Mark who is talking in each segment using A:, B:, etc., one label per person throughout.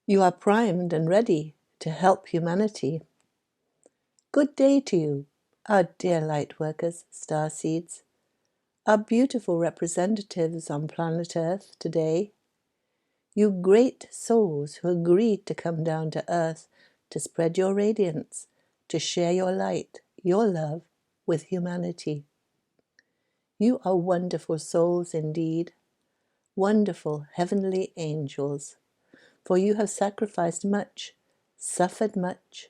A: You are primed and ready to help humanity. Good day to you, our dear Lightworkers, starseeds, our beautiful representatives on planet Earth today. You great souls who agreed to come down to Earth to spread your radiance, to share your light, your love with humanity. You are wonderful souls indeed, wonderful heavenly angels, for you have sacrificed much, suffered much,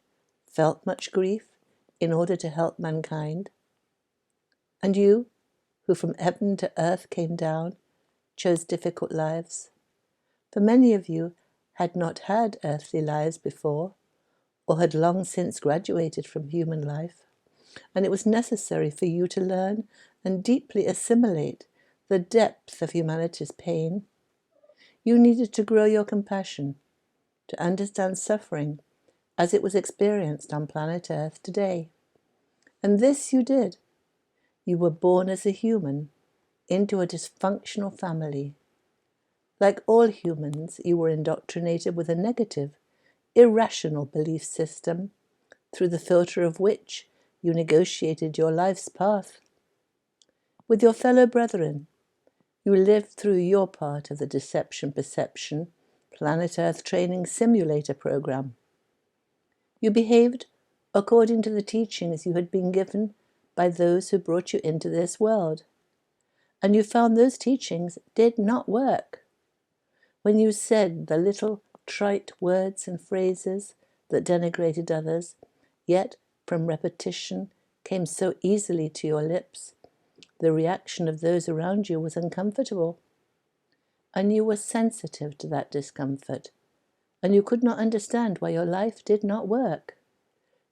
A: felt much grief in order to help mankind. And you, who from heaven to earth came down, chose difficult lives. For many of you had not had earthly lives before, or had long since graduated from human life, and it was necessary for you to learn and deeply assimilate the depth of humanity's pain. You needed to grow your compassion, to understand suffering as it was experienced on planet Earth today. And this you did. You were born as a human into a dysfunctional family. Like all humans, you were indoctrinated with a negative, irrational belief system, through the filter of which you negotiated your life's path. With your fellow brethren, you lived through your part of the Deception Perception Planet Earth Training Simulator program. You behaved according to the teachings you had been given by those who brought you into this world, and you found those teachings did not work. When you said the little trite words and phrases that denigrated others, yet from repetition came so easily to your lips, the reaction of those around you was uncomfortable, and you were sensitive to that discomfort, and you could not understand why your life did not work.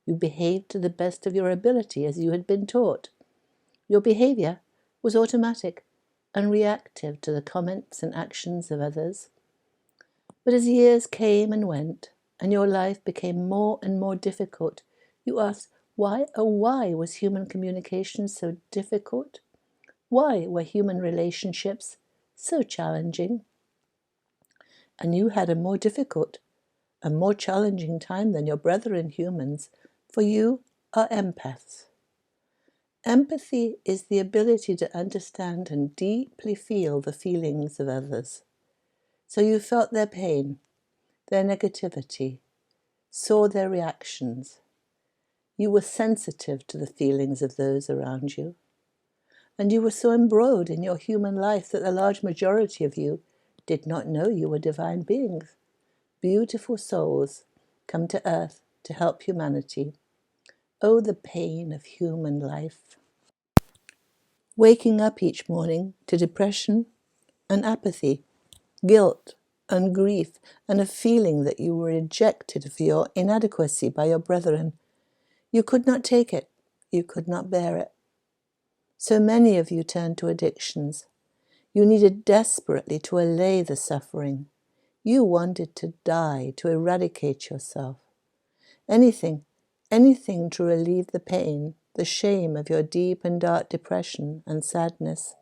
A: You behaved to the best of your ability as you had been taught. Your behavior was automatic and reactive to the comments and actions of others. But as years came and went, and your life became more and more difficult, you asked, why, oh why was human communication so difficult? Why were human relationships so challenging? And you had a more difficult, a more challenging time than your brethren humans, for you are empaths. Empathy is the ability to understand and deeply feel the feelings of others. So you felt their pain, their negativity, saw their reactions. You were sensitive to the feelings of those around you. And you were so embroiled in your human life that the large majority of you did not know you were divine beings, beautiful souls come to earth to help humanity. Oh, the pain of human life. Waking up each morning to depression and apathy, guilt and grief, and a feeling that you were rejected for your inadequacy by your brethren. You could not take it. You could not bear it. So many of you turned to addictions. You needed desperately to allay the suffering. You wanted to die, to eradicate yourself. Anything to relieve the pain, the shame of your deep and dark depression and sadness.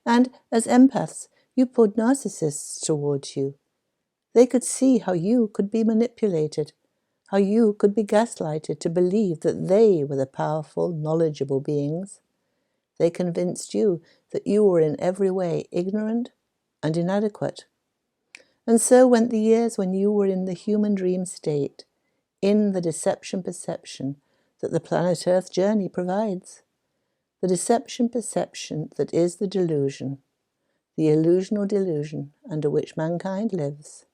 A: And as empaths, you pulled narcissists towards you. They could see how you could be manipulated, how you could be gaslighted to believe that they were the powerful, knowledgeable beings. They convinced you that you were in every way ignorant and inadequate. And so went the years when you were in the human dream state, in the deception perception that the planet Earth journey provides. The deception perception that is the delusion, the illusional delusion under which mankind lives.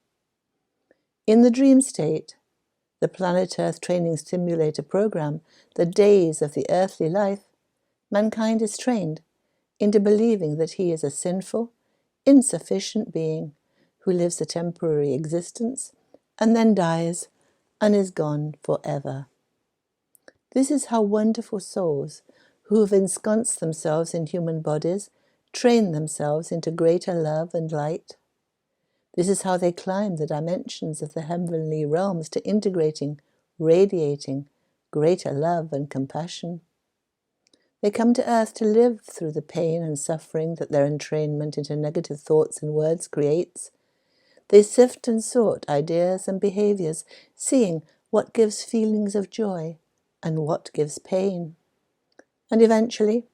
A: In the dream state, the planet Earth training simulator program, the days of the earthly life, mankind is trained into believing that he is a sinful, insufficient being who lives a temporary existence and then dies and is gone forever. This is how wonderful souls who have ensconced themselves in human bodies train themselves into greater love and light. This is how they climb the dimensions of the heavenly realms to integrating, radiating greater love and compassion. They come to earth to live through the pain and suffering that their entrainment into negative thoughts and words creates. They sift and sort ideas and behaviors, seeing what gives feelings of joy and what gives pain. And eventually,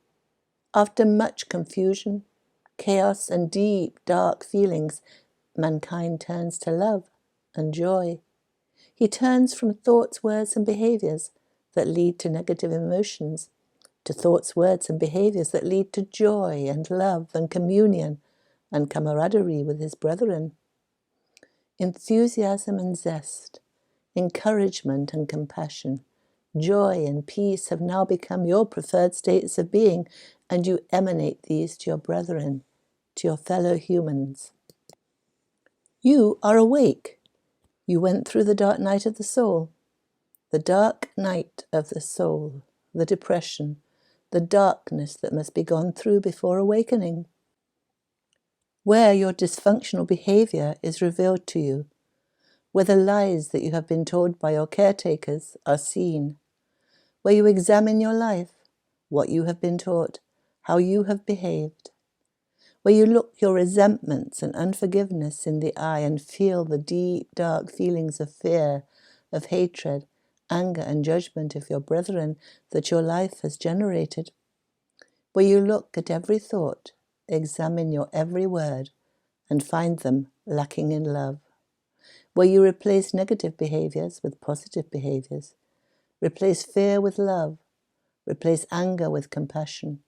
A: after much confusion, chaos, and deep, dark feelings, mankind turns to love and joy. He turns from thoughts, words, and behaviors that lead to negative emotions to thoughts, words, and behaviors that lead to joy and love and communion and camaraderie with his brethren. Enthusiasm and zest, encouragement and compassion, joy and peace have now become your preferred states of being, and you emanate these to your brethren, to your fellow humans. You are awake. You went through the dark night of the soul. The dark night of the soul, the depression, the darkness that must be gone through before awakening, where your dysfunctional behavior is revealed to you, where the lies that you have been told by your caretakers are seen, where you examine your life, what you have been taught, how you have behaved, where you look your resentments and unforgiveness in the eye and feel the deep, dark feelings of fear, of hatred, anger and judgment of your brethren that your life has generated, where you look at every thought, examine your every word, and find them lacking in love, where you replace negative behaviors with positive behaviors, replace fear with love, replace anger with compassion,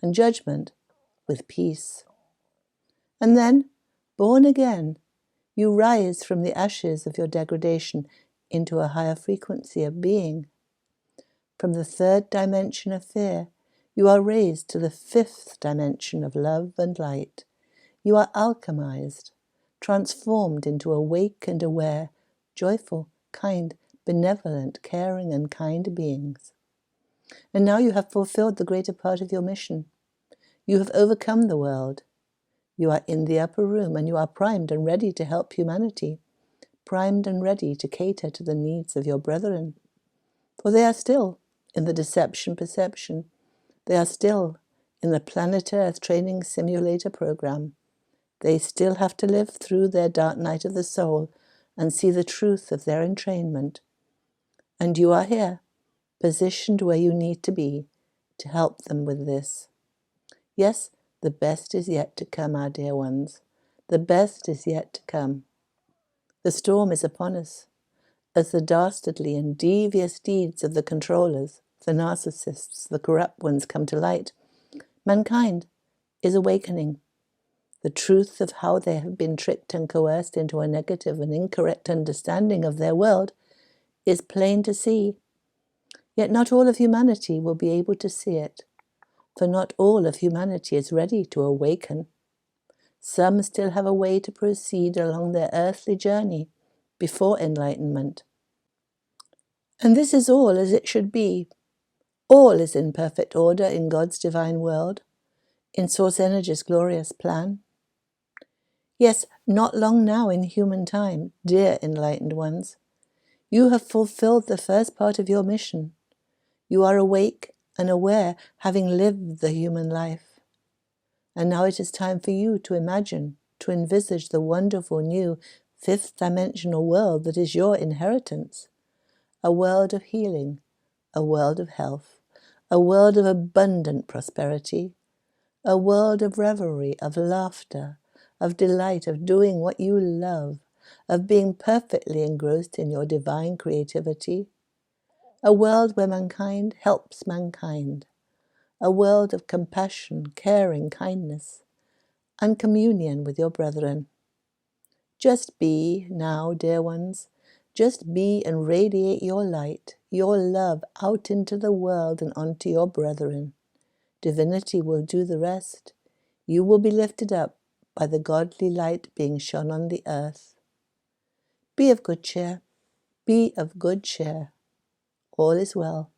A: and judgment with peace. And then, born again, you rise from the ashes of your degradation into a higher frequency of being. From the third dimension of fear, you are raised to the fifth dimension of love and light. You are alchemized, transformed into awake and aware, joyful, kind, benevolent, caring, and kind beings. And now you have fulfilled the greater part of your mission. You have overcome the world. You are in the upper room, and you are primed and ready to help humanity, primed and ready to cater to the needs of your brethren. For they are still in the deception perception. They are still in the planet Earth training simulator program. They still have to live through their dark night of the soul and see the truth of their entrainment. And you are here, positioned where you need to be, to help them with this. Yes, the best is yet to come, our dear ones. The best is yet to come. The storm is upon us, as the dastardly and devious deeds of the controllers, the narcissists, the corrupt ones come to light. Mankind is awakening. The truth of how they have been tricked and coerced into a negative and incorrect understanding of their world is plain to see. Yet not all of humanity will be able to see it, for not all of humanity is ready to awaken. Some still have a way to proceed along their earthly journey before enlightenment. And this is all as it should be. All is in perfect order in God's divine world, in Source Energy's glorious plan. Yes, not long now in human time, dear enlightened ones. You have fulfilled the first part of your mission. You are awake and aware, having lived the human life. And now it is time for you to imagine, to envisage the wonderful new fifth dimensional world that is your inheritance. A world of healing, a world of health, a world of abundant prosperity, a world of revelry, of laughter, of delight, of doing what you love, of being perfectly engrossed in your divine creativity, a world where mankind helps mankind, a world of compassion, caring, kindness, and communion with your brethren. Just be now, dear ones, just be and radiate your light, your love out into the world and onto your brethren. Divinity will do the rest. You will be lifted up by the godly light being shone on the earth. Be of good cheer. Be of good cheer. All is well.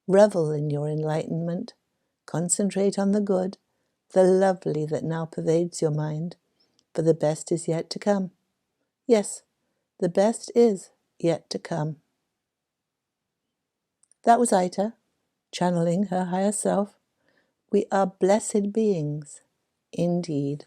A: Revel in your enlightenment. Concentrate on the good, the lovely that now pervades your mind, for the best is yet to come. Yes, the best is yet to come. That was Aita, channeling her higher self. We are blessed beings, indeed.